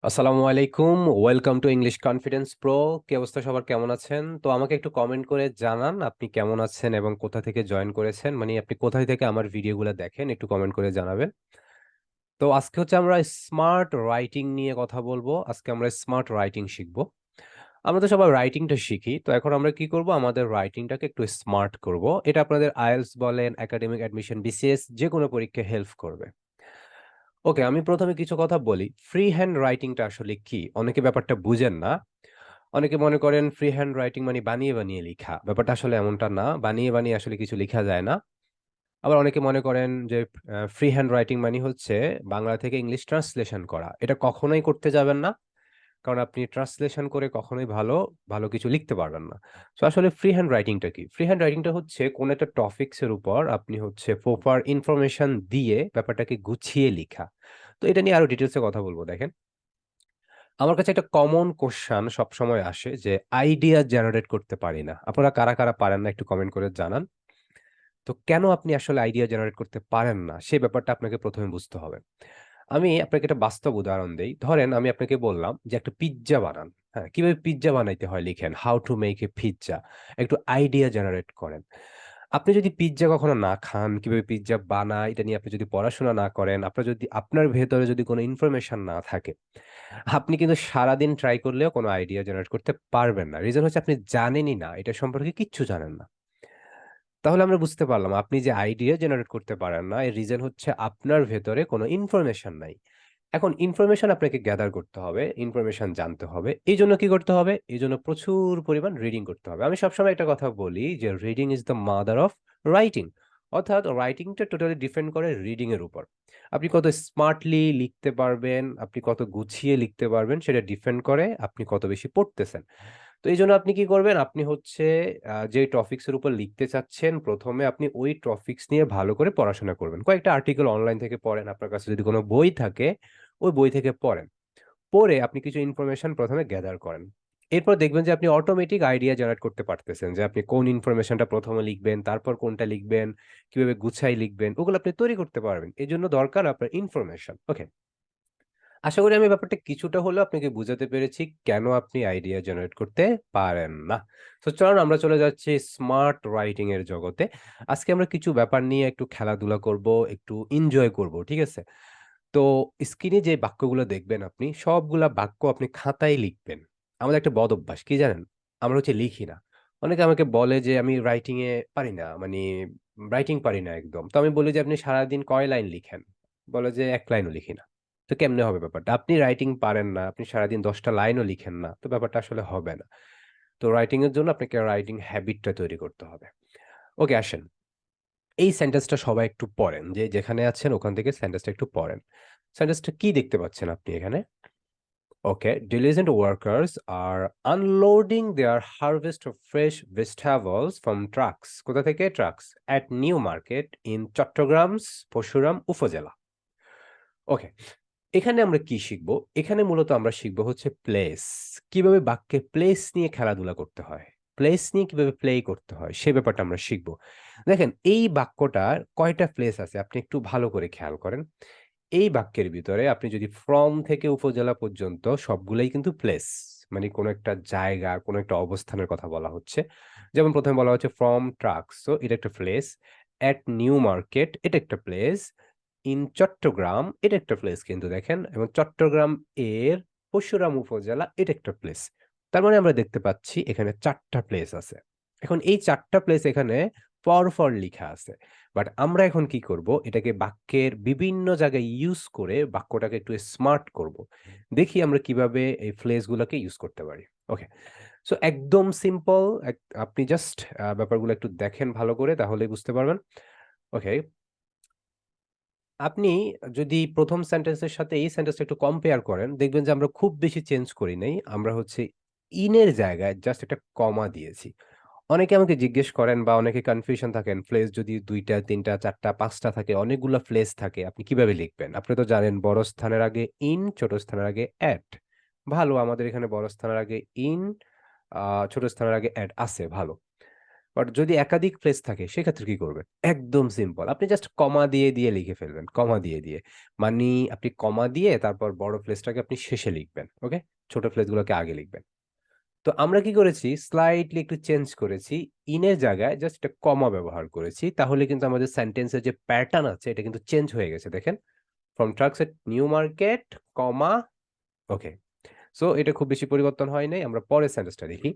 আসসালামু আলাইকুম। Welcome to English confidence pro. কি অবস্থা সবার, কেমন আছেন? তো আমাকে একটু কমেন্ট করে জানান আপনি কেমন আছেন এবং কোথা থেকে জয়েন করেছেন, মানে আপনি কোথায় থেকে আমার ভিডিওগুলো দেখেন, একটু কমেন্ট করে জানাবেন। তো আজকে হচ্ছে আমরা স্মার্ট রাইটিং নিয়ে কথা বলবো। আজকে আমরা স্মার্ট রাইটিং শিখবো। আমরা তো সবাই রাইটিংটা শিখি, তো এখন আমরা কি করব, আমাদের রাইটিংটাকে একটু স্মার্ট করব। এটা আপনাদের আইএলটিএস বলেন, একাডেমিক অ্যাডমিশন, বিসিএস যে কোনো পরীক্ষায় হেল্প করবে। ওকে, আমি প্রথমে কিছু কথা বলি। ফ্রি হ্যান্ড রাইটিংটা আসলে কি? অনেকে ব্যাপারটা বুঝেন না। অনেকে মনে করেন ফ্রি হ্যান্ড রাইটিং মানে বানিয়ে, বানিয়ে লিখা। ব্যাপারটা আসলে এমনটা না। বানিয়ে, বানিয়ে আসলে কিছু লিখা যায় না। আবার অনেকে মনে করেন যে ফ্রি হ্যান্ড রাইটিং মানে হচ্ছে বাংলা থেকে ইংলিশ ট্রান্সলেশন করা। এটা কখনোই করতে যাবেন না। কারণ আপনি ট্রান্সলেশন করে কখনোই ভালো, ভালো কিছু লিখতে পারবেন না। সো আসলে ফ্রি হ্যান্ড রাইটিংটা কি? ফ্রি হ্যান্ড রাইটিংটা হচ্ছে কোন একটা টপিকস এর উপর আপনি হচ্ছে প্রপার ইনফরমেশন দিয়ে ব্যাপারটাকে গুছিয়ে লিখা। তো এটা নিয়ে আরো ডিটেইলস এ কথা বলব। দেখেন, আমার কাছে একটা কমন কোয়েশ্চেন সবসময় আসে যে আইডিয়া জেনারেট করতে পারি না। আপনারা কারা, কারা পারেন না একটু কমেন্ট করে জানান। তো কেন আপনি আসলে আইডিয়া জেনারেট করতে পারেন না? সেই ব্যাপারটা আপনাকে ১ম এ বুঝতে হবে। আমি আপনাকে একটা বাস্তব উদাহরণ দেই। ধরেন আমি আপনাকে বললাম যে একটা পিজ্জা বানান। হ্যাঁ? কিভাবে পিজ্জা বানাইতে হয় লিখেন। How to make a pizza. একটু আইডিয়া জেনারেট করেন। আপনি যদি পিজ্জা কখনো না খান, কিভাবে পিজ্জা বানায় এটা নিয়ে আপনি যদি পড়াশোনা না করেন, আপনার যদি আপনার ভেতরে যদি কোনো ইনফরমেশন না থাকে, আপনি কিন্তু সারাদিন ট্রাই করলেও কোনো আইডিয়া জেনারেট করতে পারবেন না। রিজন হচ্ছে আপনি জানেনই না। এটা সম্পর্কে কিচ্ছু জানেন না। তাহলে আমরা বুঝতে পারলাম আপনি যে আইডিয়া জেনারেট করতে পারেন না, এর রিজন হচ্ছে আপনার ভেতরে কোনো ইনফরমেশন নাই। এখন ইনফরমেশন আপনাকে গ্যাদার করতে হবে, ইনফরমেশন জানতে হবে। এইজন্য কি করতে হবে? এইজন্য প্রচুর পরিমাণ রিডিং করতে হবে। আমি সবসময় একটা কথা বলি যে, "reading is the mother of writing." অর্থাৎ রাইটিংটা টোটালি ডিপেন্ড করে রিডিং এর উপর। আপনি কত স্মার্টলি লিখতে পারবেন, আপনি কত গুছিয়ে লিখতে পারবেন সেটা ডিপেন্ড করে আপনি কত বেশি পড়তেছেন। তো এইজন্য আপনি কি করবেন? আপনি হচ্ছে যে টপিকস এর উপর লিখতে চাচ্ছেন, ১ম এ আপনি ওই টপিকস নিয়ে ভালো করে পড়াশোনা করবেন। কয়েকটা আর্টিকেল অনলাইন থেকে পড়েন। আপনার কাছে যদি কোন বই থাকে, ওই বই থেকে পড়েন। পড়ে আপনি কিছু ইনফরমেশন ১ম এ গ্যাদার করেন। এরপর দেখবেন যে আপনি অটোমেটিক আইডিয়া জেনারেট করতে পারতেছেন যে আপনি কোন ইনফরমেশনটা ১ম এ লিখবেন, তারপর কোনটা লিখবেন, কিভাবে গুছায় লিখবেন, ওগুলো আপনি তৈরি করতে পারবেন। এজন্য দরকার আপনার ইনফরমেশন। ওকে। আশা করি আমি ব্যাপারটা কিছুটা হলেও আপনাকে বুঝাতে পেরেছি কেন আপনি আইডিয়া জেনারেট করতে পারেন না। তো চলুন আমরা চলে যাচ্ছি স্মার্ট রাইটিং এর জগতে। আজকে আমরা কিছু ব্যাপার নিয়ে একটু খেলাধুলা করব, একটু এনজয় করব। ঠিক আছে? তো স্ক্রিনে যে বাক্যগুলো দেখবেন আপনি, সবগুলা বাক্য আপনি খাতায় লিখবেন। আমাদের একটা বদ অভ্যাস কি জানেন? আমরা হচ্ছে লিখি না। অনেকে আমাকে বলে যে আমি রাইটিং এ পারি না। রাইটিং পারি না একদম। তো আমি বলি যে আপনি সারাদিন কয় লাইন লিখেন? বলে যে ১ লাইনও লিখি না। তো কেমনে হবে ব্যাপারটা? আপনি রাইটিং পারেন না, আপনি সারাদিন ১০ টা লাইনও লিখেন না। তো ব্যাপারটা আসলে হবে না। তো রাইটিং এর জন্য আপনাকে রাইটিং হ্যাবিটটা তৈরি করতে হবে। ওকে, আসেন। এই সেন্টেন্সটা সবাই একটু পড়েন। যে যেখানে আছেন ওখান থেকে সেন্টেন্সটা একটু পড়েন। সেন্টেন্সটা কি দেখতে পাচ্ছেন আপনি এখানে? ওকে, diligent workers are unloading their harvest of fresh vegetables from trucks. কোথা থেকে? Trucks at new market in চট্টগ্রামস পরশুরাম উপজেলা। ওকে, এখানে আমরা কি শিখবো? এখানে মূলত আমরা শিখবো হচ্ছে প্লেস। কিভাবে বাক্যে প্লেস নিয়ে খেলাধুলা করতে হয়। প্লেস নিয়ে কিভাবে প্লে করতে হয় সে ব্যাপারটা আমরা শিখবো। দেখেন, এই বাক্যটার কয়টা প্লেস আছে আপনি একটু ভালো করে খেয়াল করেন। এই বাক্যের ভিতরে আপনি যদি ফ্রম থেকে উপজেলা পর্যন্ত সবগুলাই কিন্তু প্লেস। মানে কোন একটা জায়গা, কোন একটা অবস্থানের কথা বলা হচ্ছে। যেমন ১ম এ বলা হচ্ছে ফ্রম ট্রাকস, সো এটা একটা প্লেস। এট নিউ মার্কেট এটা একটা প্লেস। ইন চট্টগ্রাম এটা একটা প্লেস কিন্তু দেখেন, এবং চট্টগ্রাম এর পরশুরাম উপজেলা এটা একটা প্লেস। তার মানে আমরা দেখতে পাচ্ছি এখানে ৪ টা প্লেস আছে। এখন এই ৪ টা প্লেস এখানে পরপর লিখা আছে। বাট আমরা এখন কি করব? এটাকে বাক্যের বিভিন্ন জায়গায় ইউজ করে বাক্যটাকে একটু স্মার্ট করব। দেখি আমরা কিভাবে এই ফ্রেজ গুলাকে ইউজ করতে পারি। ওকে। সো একদম সিম্পল, আপনি জাস্ট ব্যাপারগুলো একটু দেখেন ভালো করে তাহলেই বুঝতে পারবেন। ওকে। আপনি যদি ১ম সেন্টেন্সের সাথে এই সেন্টেন্সটা একটু কম্পেয়ার করেন, দেখবেন যে আমরা খুব বেশি চেঞ্জ করি নাই। আমরা হচ্ছে ইন এর জায়গায় জাস্ট একটা কমা দিয়েছি। অনেকে আমাকে জিজ্ঞেস করেন বা অনেকে কনফিউশন থাকেন, ফ্রেজ যদি ২ টা, ৩ টা, ৪ টা, ৫ টা থাকে, অনেকগুলা ফ্রেজ থাকে, আপনি কিভাবে লিখবেন? আপনি তো জানেন বড় স্থানের আগে ইন, ছোট স্থানের আগে এট। ভালো, আমাদের এখানে বড় স্থানের আগে ইন, আ ছোট স্থানের আগে এট আছে, ভালো। বাট যদি একাধিক ফ্রেজ থাকে সেক্ষেত্রে কি করবেন? একদম সিম্পল। আপনি জাস্ট কমা দিয়ে দিয়ে লিখে ফেলবেন। কমা দিয়ে দিয়ে। মানি আপনি কমা দিয়ে তারপর বড় ফ্রেজটাকে আপনি শেষে লিখবেন। ওকে? ছোট ফ্রেজগুলোকে আগে লিখবেন। তো আমরা কি করেছি? স্লাইটলি একটু চেঞ্জ করেছি। ইন এর জায়গায় জাস্ট একটা কমা ব্যবহার করেছি। তাহলে কিন্তু আমাদের সেন্টেন্সের যে প্যাটার্ন আছে এটা কিন্তু চেঞ্জ হয়ে গেছে। দেখেন? From trucks at new market, comma okay. So এটা খুব বেশি পরিবর্তন হয় নাই। আমরা পরের সেন্টেন্সটা দেখি।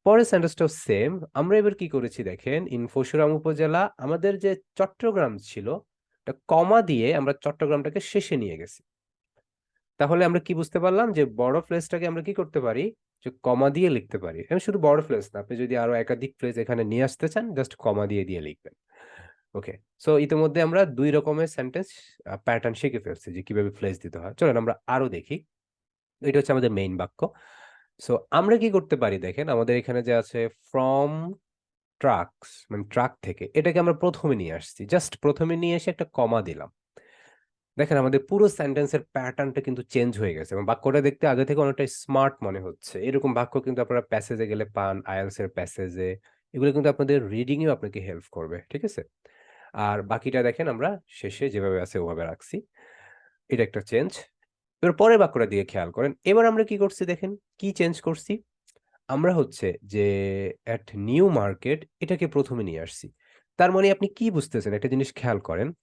পরের সেন্টেন্সটাও সেম। আমরা এবার কি করেছি দেখেন, ইন পরশুরাম উপজেলা আমাদের যে চট্টগ্রাম ছিল, এটা কমা দিয়ে আমরা চট্টগ্রামটাকে শেষে নিয়ে গেছি। তাহলে আমরা কি বুঝতে পারলাম যে বড় ফ্রেজটাকে আমরা কি করতে পারি? যে কমা দিয়ে লিখতে পারি। এবং শুধু বড় ফ্রেজ না, আপনি যদি আরো একাধিক ফ্রেজ এখানে নিয়ে আসতে চান, জাস্ট কমা দিয়ে দিয়ে লিখবেন। ওকে। সো ইতিমধ্যে আমরা ২ রকমের সেন্টেন্স প্যাটার্ন শিখে ফেলছি যে কিভাবে ফ্রেজ দিতে হয়। চলেন আমরা আরো দেখি। এটা হচ্ছে আমাদের মেইন বাক্য। সো আমরা কি করতে পারি দেখেন, আমাদের এখানে যে আছে ফ্রম ট্রাকস মানে ট্রাক থেকে এটাকে আমরা ১ম এ নিয়ে আসছি। জাস্ট ১ম এ নিয়ে এসে একটা কমা দিলাম। দেখেন আমাদের পুরো সেন্টেন্সের প্যাটার্নটা কিন্তু চেঞ্জ হয়ে গেছে এবং বাক্যটা দেখতে আগে থেকে অনেকটাই স্মার্ট মনে হচ্ছে। এরকম বাক্য কিন্তু আপনারা প্যাসেজে গেলে পান, IELTS এর প্যাসেজে। এগুলো কিন্তু আপনাদের রিডিং এও আপনাকে হেল্প করবে। ঠিক আছে? আর বাকিটা দেখেন আমরা শেষে যেভাবে আছে ওভাবে রাখছি। এটা একটা চেঞ্জ। এবার পরের বাক্যটার দিকে খেয়াল করেন। এবার আমরা কি করছি দেখেন, কি চেঞ্জ করছি? আমরা হচ্ছে যে এট নিউ মার্কেট এটাকে ১ম এ নিয়ে আসছি। তার মানে আপনি কি বুঝতেছেন? একটা জিনিস খেয়াল করেন।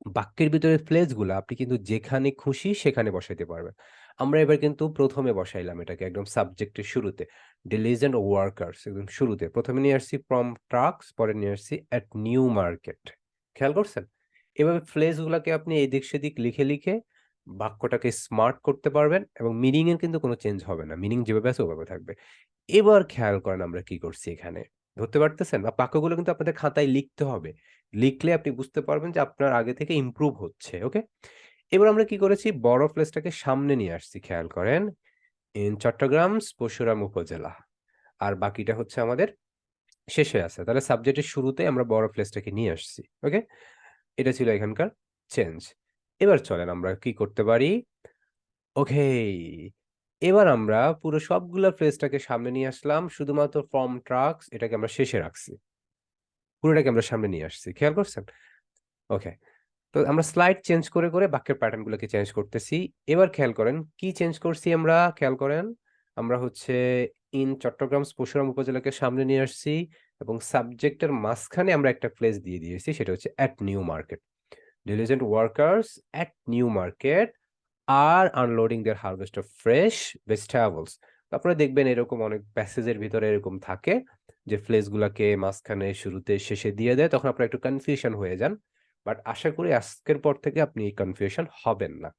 বাক্যের ভিতরে ফ্রেজ গুলা আপনি কিন্তু যেখানে খুশি সেখানে বসাইতে পারবেন। আমরা এবার কিন্তু ১ম এ বসাইলাম এটাকে একদম সাবজেক্টের শুরুতে। ডিলিজেন্ট ওয়ার্কার্স একদম শুরুতে। ১ম এ নিয়ে আসছি ফ্রম ট্রাকস পরে নিয়ে আসছি এট নিউ মার্কেট। খেয়াল করছেন? এভাবে ফ্রেজ গুলাকে আপনি এদিক সেদিক লিখে, লিখে বাক্যটাকে স্মার্ট করতে পারবেন এবং মিনিং এর কিন্তু কোনো চেঞ্জ হবে না। মিনিং যেভাবে আছে ওভাবে থাকবে। এবার খেয়াল করেন আমরা কি করছি এখানে। ধরতে পারতেছেন? বাক্যগুলো কিন্তু আপনাদের খাতায় লিখতে হবে। লিখলে আপনি বুঝতে পারবেন যে আপনার আগে থেকে ইমপ্রুভ হচ্ছে। ওকে? এবার আমরা কি করেছি? বড় ফ্রেজটাকে সামনে নিয়ে আসছি খেয়াল করেন। ইন চট্টগ্রামস পরশুরাম উপজেলা। আর বাকিটা হচ্ছে আমাদের শেষে আছে। তাহলে সাবজেক্টের শুরুতে আমরা বড় ফ্রেজটাকে নিয়ে আসছি। ওকে? এটা ছিল এখানকার চেঞ্জ। এবার চলেন আমরা কি করতে পারি? ওকে। এবার আমরা পুরো সবগুলা ফ্রেজটাকে সামনে নিয়ে আসলাম। শুধুমাত্র ফ্রম ট্রাকস এটাকে আমরা শেষে রাখছি। পুরোটাকে আমরা সামনে নিয়ে আসছি। খেয়াল করছেন? ওকে। তো আমরা স্লাইড চেঞ্জ করে, করে বাক্যের প্যাটার্ন গুলোকে চেঞ্জ করতেছি। এবার খেয়াল করেন কি চেঞ্জ করছি আমরা খেয়াল করেন। আমরা হচ্ছে ইন চট্টগ্রাম পরশুরাম উপজেলাকে সামনে নিয়ে আসছি এবং সাবজেক্টের মাঝখানে আমরা একটা ফ্রেজ দিয়ে দিয়েছি সেটা হচ্ছে at new market. Diligent workers at New Market are unloading their harvest of fresh vegetables. তো আপনারা দেখবেন এরকম অনেক প্যাসেজের ভিতরে এরকম থাকে যে ফ্রেজ গুলাকে মাঝখানে শুরুতে শেষে দিয়ে দেয় তখন আপনারা একটু কনফিউশন হয়ে যান। বাট আশা করি আজকের পর থেকে আপনি এই কনফিউশন হবেন না।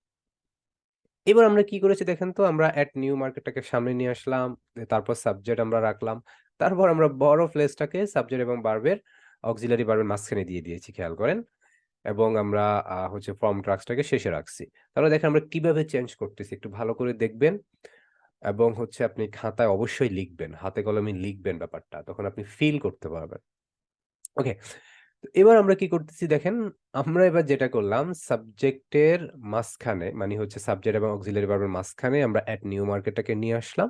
এবার আমরা কি করেছি দেখেন তো আমরা এট নিউ মার্কেটটাকে সামনে নিয়ে আসলাম। তারপর সাবজেক্ট আমরা রাখলাম। তারপর আমরা বড় ফ্রেজটাকে সাবজেক্ট এবং ভার্বের অক্সিলারি ভার্বের মাঝখানে দিয়ে দিয়েছি খেয়াল করেন। এবং আমরা হচ্ছে ফর্ম ট্রাক্সটাকে শেষে রাখছি। তাহলে দেখেন আমরা কিভাবে চেঞ্জ করতেছি একটু ভালো করে দেখবেন এবং হচ্ছে আপনি খাতায় অবশ্যই লিখবেন। হাতে কলমে লিখবেন ব্যাপারটা। তখন আপনি ফিল করতে পারবেন। ওকে। তো এবার আমরা কি করতেছি দেখেন, আমরা এবার যেটা করলাম সাবজেক্টের মাঝখানে মানে হচ্ছে সাবজেক্ট এবং অক্সিলারি ভার্বের মাঝখানে আমরা এট নিউ মার্কেটটাকে নিয়ে আসলাম।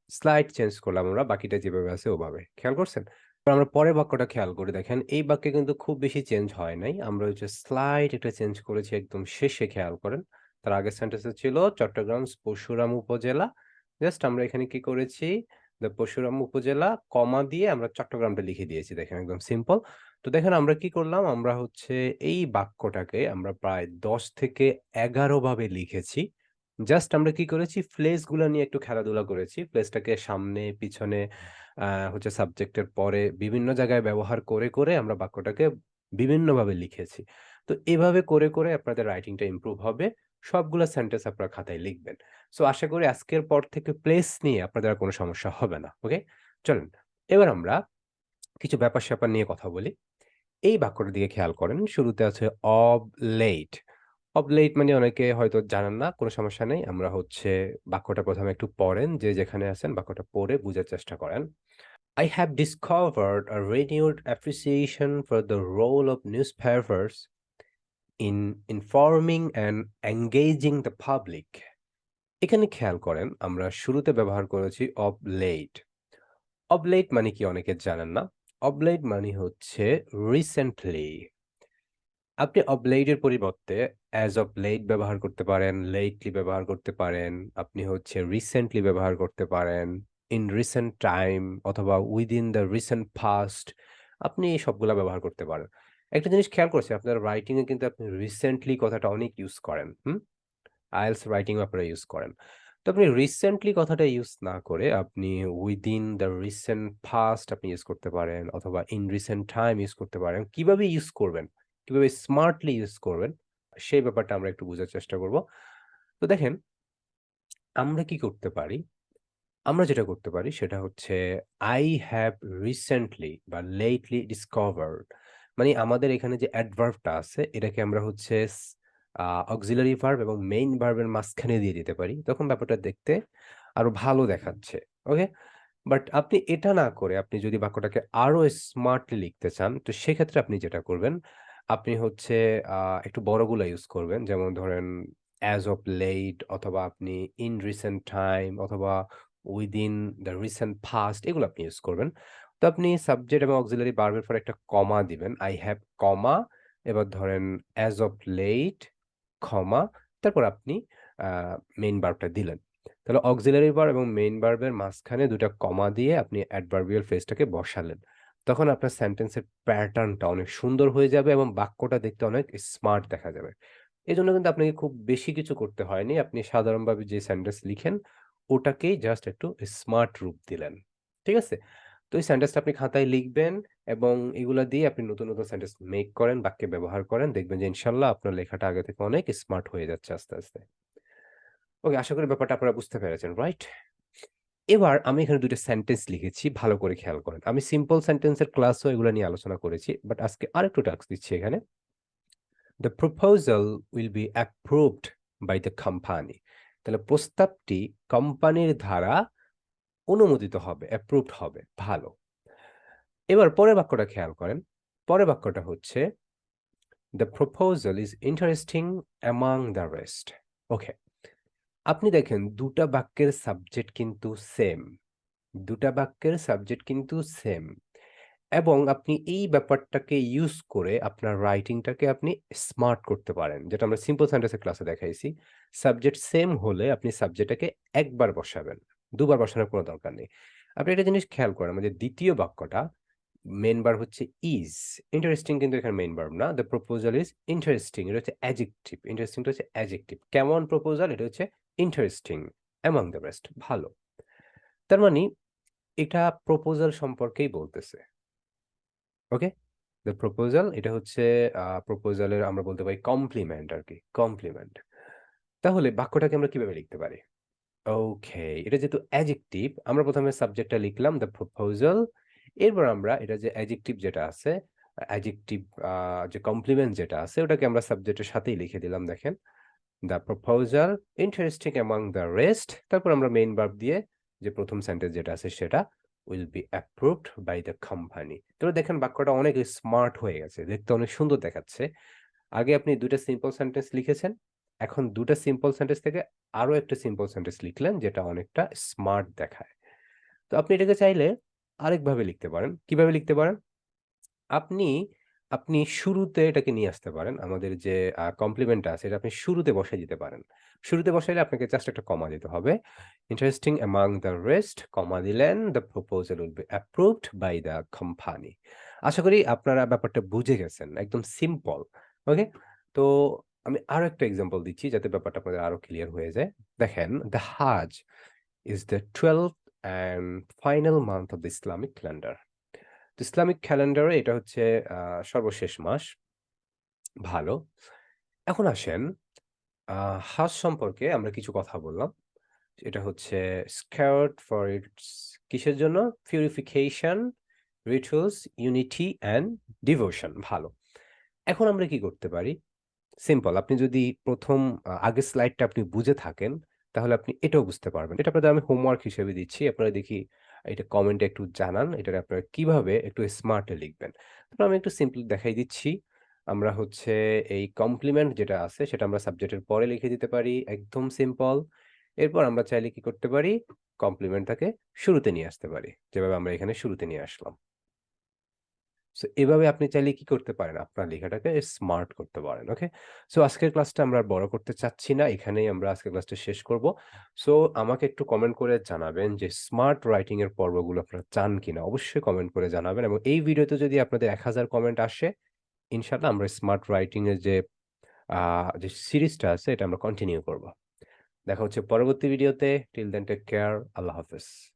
স্লাইড চেঞ্জ করলাম আমরা বাকিটা যেভাবে আছে ওভাবে। খেয়াল করছেন? এবার আমরা পরের বাক্যটা খেয়াল করে দেখেন। এই বাক্যে কিন্তু খুব বেশি চেঞ্জ হয় নাই। আমরা হচ্ছে স্লাইড একটা চেঞ্জ করেছি একদম শেষে খেয়াল করেন। তার আগের সেন্টেন্সে ছিল চট্টগ্রাম পরশুরাম উপজেলা। জাস্ট আমরা এখানে কি করেছি? পরশুরাম উপজেলা কমা দিয়ে আমরা চট্টগ্রামটা লিখে দিয়েছি। দেখেন একদম সিম্পল। তো দেখেন আমরা কি করলাম? আমরা হচ্ছে এই বাক্যটাকে আমরা প্রায় ১০ থেকে ১১ ভাবে লিখেছি। জাস্ট আমরা কি করেছি? ফ্রেজ গুলা নিয়ে একটু খেলাধুলা করেছি। ফ্রেজটাকে সামনে, পিছনে হচ্ছে সাবজেক্টের পরে বিভিন্ন জায়গায় ব্যবহার করে, করে আমরা বাক্যটাকে বিভিন্নভাবে লিখেছি। তো এভাবে করে, করে আপনাদের রাইটিংটা ইমপ্রুভ হবে। সবগুলা সেন্টেন্স আপনারা খাতায় লিখবেন। সো আশা করি আজকের পর থেকে প্লেস নিয়ে আপনাদের আর কোন সমস্যা হবে না। ওকে? চলেন। এবার আমরা কিছু ব্যাপার-স্যাপার নিয়ে কথা বলি। এই বাক্যটার দিকে খেয়াল করেন। শুরুতে আছে অব লেট। অব লেট মানে অনেকে হয়তো জানেন না, কোনো সমস্যা নেই। আমরা হচ্ছে বাক্যটা ১ম এ একটু পড়েন, যে যেখানে আছেন বাক্যটা পড়ে বুঝার চেষ্টা করেন। I have discovered a renewed appreciation for the role of newspapers in informing and engaging the public. এখানে খেয়াল করেন আমরা শুরুতে ব্যবহার করেছি অব লেট। অব লেট মানে কি অনেকে জানেন না। অবলেট মানে হচ্ছে রিসেন্টলি। আপনি অব লেট এর পরিবর্তে অ্যাজ অফ লেট ব্যবহার করতে পারেন, লেটলি ব্যবহার করতে পারেন। আপনি হচ্ছে রিসেন্টলি ব্যবহার করতে পারেন, ইন রিসেন্ট টাইম অথবা উইদিন দ্য রিসেন্ট পাস্ট। আপনি এই সবগুলা ব্যবহার করতে পারেন। একটা জিনিস খেয়াল করছি আপনার রাইটিং এ কিন্তু আপনি রিসেন্টলি কথাটা অনেক ইউজ করেন। হুম? আইএলটিএস রাইটিং এ আপনারা ইউজ করেন। তো আপনি রিসেন্টলি কথাটা ইউজ না করে আপনি উইদিন দ্য রিসেন্ট পাস্ট আপনি ইউজ করতে পারেন অথবা ইন রিসেন্ট টাইম ইউজ করতে পারেন। কিভাবে ইউজ করবেন? কিভাবে স্মার্টলি ইউজ করবেন? সেই ব্যাপারটা আমরা একটু বুঝার চেষ্টা করব। তো দেখেন, আমরা কি করতে পারি? আমরা যেটা করতে পারি সেটা হচ্ছে I have recently বা lately discovered, মানে আমাদের এখানে যে অ্যাডভার্বটা আছে এটাকে আমরা হচ্ছে অক্সিলারি ভার্ব এবং মেইন ভার্বের মাঝখানে দিয়ে দিতে পারি। তখন ব্যাপারটা দেখতে আরো ভালো দেখাচ্ছে। ওকে? বাট আপনি এটা না করে আপনি যদি বাক্যটাকে আরো স্মার্টলি লিখতে চান, তো সেক্ষেত্রে আপনি যেটা করবেন, আপনি হচ্ছে আ একটু বড়গুলা ইউজ করবেন। যেমন ধরেন as of late অথবা আপনি in recent time অথবা within the recent past এগুলো আপনি ইউজ করবেন। তো আপনি সাবজেক্ট এবং অক্সিলারি ভার্ব এর পরে একটা কমা দিবেন। I have কমা এবার ধরেন as of late কমা তারপর আপনি আ মেইন ভার্বটা দিলেন। তাহলে অক্সিলারি ভার্ব এবং মেইন ভার্বের মাঝখানে ২ টা কমা দিয়ে আপনি অ্যাডভার্বিয়াল ফ্রেজটাকে বসালেন। তখন আপনার সেন্টেন্সের প্যাটার্নটা অনেক সুন্দর হয়ে যাবে এবং বাক্যটা দেখতে অনেক স্মার্ট দেখা যাবে। এজন্য কিন্তু আপনাকে খুব বেশি কিছু করতে হয়নি। আপনি সাধারণভাবে যে সেন্টেন্স লিখেন, ওটাকেই জাস্ট একটু স্মার্ট রূপ দিলেন। ঠিক আছে? তো এই সেন্টেন্সটা আপনি খাতায় লিখবেন এবং এগুলা দিয়ে আপনি নতুন, নতুন সেন্টেন্স মেক করেন, বাক্যে ব্যবহার করেন। দেখবেন যে ইনশাআল্লাহ আপনার লেখাটা আগে থেকে অনেক স্মার্ট হয়ে যাচ্ছে আস্তে, আস্তে। ওকে, আশা করি ব্যাপারটা আপনারা বুঝতে পেরেছেন, রাইট? এবার আমি এখানে ২ টা সেন্টেন্স লিখেছি, ভালো করে খেয়াল করেন। আমি সিম্পল সেন্টেন্সের ক্লাসেও এগুলা নিয়ে আলোচনা করেছি। বাট আজকে আরেকটু টাস্ক দিচ্ছি এখানে। The proposal will be approved by the company. তাহলে প্রস্তাবটি কোম্পানির দ্বারা অনুমোদিত হবে, অ্যাপ্রুভড হবে। ভালো। এবার পরের বাক্যটা খেয়াল করেন। পরের বাক্যটা হচ্ছে The proposal is interesting among the rest. ওকে। আপনি দেখেন ২ টা বাক্যের সাবজেক্ট কিন্তু সেম। ২ টা বাক্যের সাবজেক্ট কিন্তু সেম। এবং আপনি এই ব্যাপারটাকে ইউজ করে আপনার রাইটিংটাকে আপনি স্মার্ট করতে পারেন। যেটা আমরা সিম্পল সেন্টেন্স এর ক্লাসে দেখাইছি। সাবজেক্ট সেম হলে আপনি সাবজেক্টটাকে একবার বসাবেন। দুবার বসানোর কোনো দরকার নেই। আপনি একটা জিনিস খেয়াল করেন, আমাদের ২য় বাক্যটা মেইন ভার্ব হচ্ছে ইস। ইন্টারেস্টিং কিন্তু এখানে মেইন ভার্ব না। দ্য প্রপোজাল ইস ইন্টারেস্টিং, এটা হচ্ছে অ্যাডজেক্টিভ। ইন্টারেস্টিং টা হচ্ছে অ্যাডজেক্টিভ। কেমন প্রপোজাল? এটা হচ্ছে ইন্টারেস্টিং অ্যামং দ্য রেস্ট, ভালো। তার মানে এটা প্রপোজাল সম্পর্কেই বলতেছে। ওকে? দ্য প্রপোজাল এটা হচ্ছে প্রপোজালের আমরা বলতে পারি কমপ্লিমেন্ট আরকি। কমপ্লিমেন্ট। তাহলে বাক্যটাকে আমরা কিভাবে লিখতে পারি? ওকে, এটা যেহেতু অ্যাডজেক্টিভ, আমরা ১ম এ সাবজেক্টটা লিখলাম দ্য প্রপোজাল। এরপর আমরা এটা যে অ্যাডজেক্টিভ যেটা আছে, অ্যাডজেক্টিভ আ যে কমপ্লিমেন্ট যেটা আছে ওটাকে আমরা সাবজেক্টের সাথেই লিখে দিলাম দেখেন। The proposal interesting among the rest. তারপর আমরা মেইন ভার্ব দিয়ে যে ১ম সেন্টেন্স যেটা আছে সেটা will be approved by the company. তো দেখেন বাক্যটা অনেক স্মার্ট হয়ে গেছে। দেখতে অনেক সুন্দর দেখাচ্ছে। আগে আপনি ২ টা সিম্পল সেন্টেন্স লিখেছেন। এখন ২ টা সিম্পল সেন্টেন্স থেকে আরো একটা সিম্পল সেন্টেন্স লিখলেন যেটা অনেকটা স্মার্ট দেখায়। তো আপনি এটাকে চাইলে আরেকভাবে লিখতে পারেন। কিভাবে লিখতে পারেন? আপনি, আপনি শুরুতে এটাকে নিয়ে আসতে পারেন। আমাদের যে কমপ্লিমেন্টটা আছে এটা আপনি শুরুতে বসায় দিতে পারেন। শুরুতে বসাইলে আপনাকে জাস্ট একটা কমা দিতে হবে। Interesting among the rest, comma দিলেন, the proposal will be approved by the company. আশা করি আপনারা ব্যাপারটা বুঝে গেছেন। একদম সিম্পল। ওকে? তো আমি আরো একটা এক্সাম্পল দিচ্ছি যাতে ব্যাপারটা আপনাদের আরো ক্লিয়ার হয়ে যায়। দেখেন, দ্য হাজ is the 12th and final month of the Islamic calendar. তো ইসলামিক ক্যালেন্ডারে এটা হচ্ছে আ সর্বশেষ মাস। ভালো। এখন আসেন আ হাজ সম্পর্কে আমরা কিছু কথা বললাম। এটা হচ্ছে scared for its কিসের জন্য? Purification, rituals, unity and devotion, ভালো। এখন আমরা কি করতে পারি? সিম্পল। আপনি যদি ১ম আগের স্লাইডটা আপনি বুঝে থাকেন, তাহলে আপনি এটাও বুঝতে পারবেন। এটা আপনাদের আমি হোমওয়ার্ক হিসেবে দিচ্ছি। আপনারা দেখি এটা কমেন্টে একটু জানান। এটারে আপনারা কিভাবে একটু স্মার্টলি লিখবেন। তারপর আমি একটু সিম্পলি দেখাই দিচ্ছি। আমরা হচ্ছে এই কমপ্লিমেন্ট যেটা আছে সেটা আমরা সাবজেক্টের পরে লিখে দিতে পারি। একদম সিম্পল। এরপর আমরা চাইলে কি করতে পারি? কমপ্লিমেন্টটাকে শুরুতে নিয়ে আসতে পারি। যেভাবে আমরা এখানে শুরুতে নিয়ে আসলাম। সো এভাবে আপনি চাইলে কি করতে পারেন? আপনার লেখাটাকে স্মার্ট করতে পারেন। ওকে? সো আজকের ক্লাসটা আমরা আর বড় করতে চাচ্ছি না। এখানেই আমরা আজকের ক্লাসটা শেষ করব। সো আমাকে একটু কমেন্ট করে জানাবেন যে স্মার্ট রাইটিং এর পর্বগুলো আপনারা চান কিনা? অবশ্যই কমেন্ট করে জানাবেন এবং এই ভিডিওতে যদি আপনাদের ১,০০০ কমেন্ট আসে, ইনশাআল্লাহ আমরা স্মার্ট রাইটিং এর আ যে সিরিজটা আছে এটা আমরা কন্টিনিউ করব। দেখা হচ্ছে পরবর্তী ভিডিওতে। Till then take care. আল্লাহ হাফেজ।